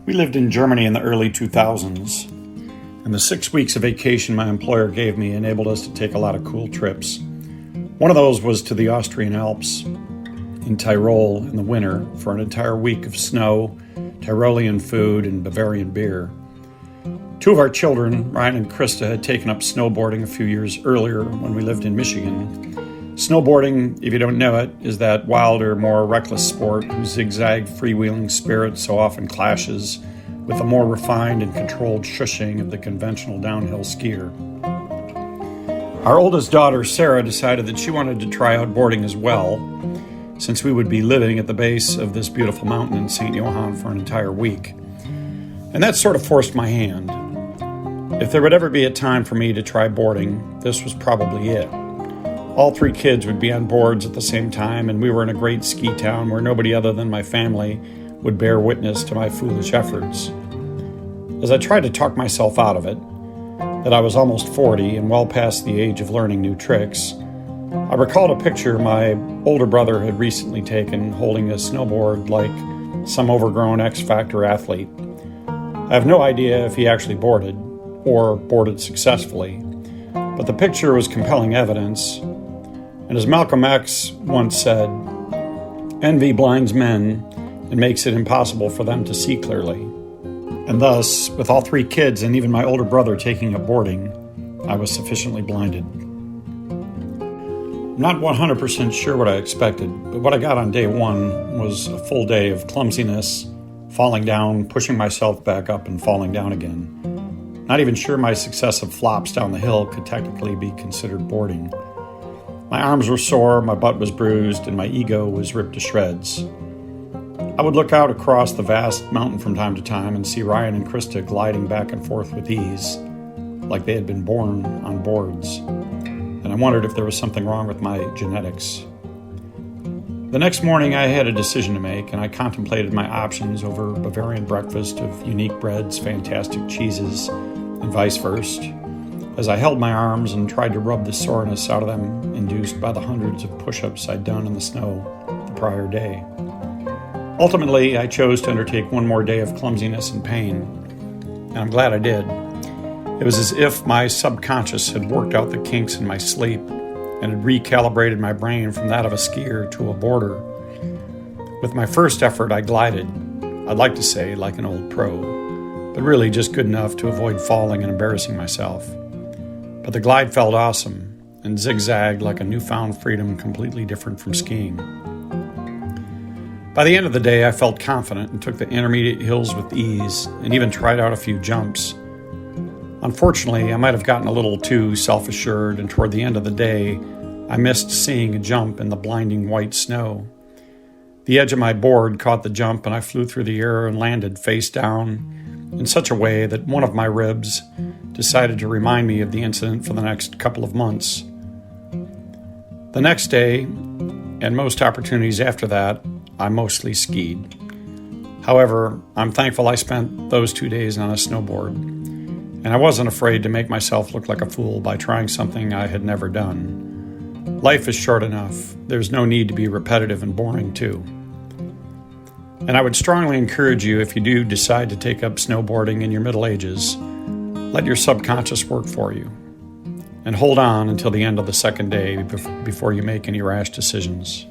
We lived in Germany in the early 2000s, and the 6 weeks of vacation my employer gave me enabled us to take a lot of cool trips. One of those was to the Austrian Alps in Tyrol in the winter for an entire week of snow, Tyrolean food, and Bavarian beer. Two of our children, Ryan and Krista, had taken up snowboarding a few years earlier when we lived in Michigan. Snowboarding, if you don't know it, is that wilder, more reckless sport whose zigzag, freewheeling spirit so often clashes with the more refined and controlled shushing of the conventional downhill skier. Our oldest daughter, Sarah, decided that she wanted to try out boarding as well, since we would be living at the base of this beautiful mountain in St. Johann for an entire week. And that sort of forced my hand. If there would ever be a time for me to try boarding, this was probably it. All three kids would be on boards at the same time, and we were in a great ski town where nobody other than my family would bear witness to my foolish efforts. As I tried to talk myself out of it, that I was almost 40 and well past the age of learning new tricks, I recalled a picture my older brother had recently taken holding a snowboard like some overgrown X-Factor athlete. I have no idea if he actually boarded, or boarded successfully, but the picture was compelling evidence. And as Malcolm X once said, envy blinds men and makes it impossible for them to see clearly. And thus, with all three kids and even my older brother taking up boarding, I was sufficiently blinded. I'm not 100% sure what I expected, but what I got on day one was a full day of clumsiness, falling down, pushing myself back up, and falling down again. Not even sure my successive flops down the hill could technically be considered boarding. My arms were sore, my butt was bruised, and my ego was ripped to shreds. I would look out across the vast mountain from time to time and see Ryan and Krista gliding back and forth with ease, like they had been born on boards. And I wondered if there was something wrong with my genetics. The next morning I had a decision to make, and I contemplated my options over Bavarian breakfast of unique breads, fantastic cheeses, and vice versa, as I held my arms and tried to rub the soreness out of them induced by the hundreds of push-ups I'd done in the snow the prior day. Ultimately, I chose to undertake one more day of clumsiness and pain, and I'm glad I did. It was as if my subconscious had worked out the kinks in my sleep and had recalibrated my brain from that of a skier to a boarder. With my first effort, I glided, I'd like to say like an old pro, but really just good enough to avoid falling and embarrassing myself. But the glide felt awesome and zigzagged like a newfound freedom completely different from skiing. By the end of the day, I felt confident and took the intermediate hills with ease and even tried out a few jumps. Unfortunately, I might have gotten a little too self-assured, and toward the end of the day, I missed seeing a jump in the blinding white snow. The edge of my board caught the jump, and I flew through the air and landed face down in such a way that one of my ribs decided to remind me of the incident for the next couple of months. The next day, and most opportunities after that, I mostly skied. However, I'm thankful I spent those 2 days on a snowboard, and I wasn't afraid to make myself look like a fool by trying something I had never done. Life is short enough. There's no need to be repetitive and boring, too. And I would strongly encourage you, if you do decide to take up snowboarding in your middle ages, let your subconscious work for you. And hold on until the end of the second day before you make any rash decisions.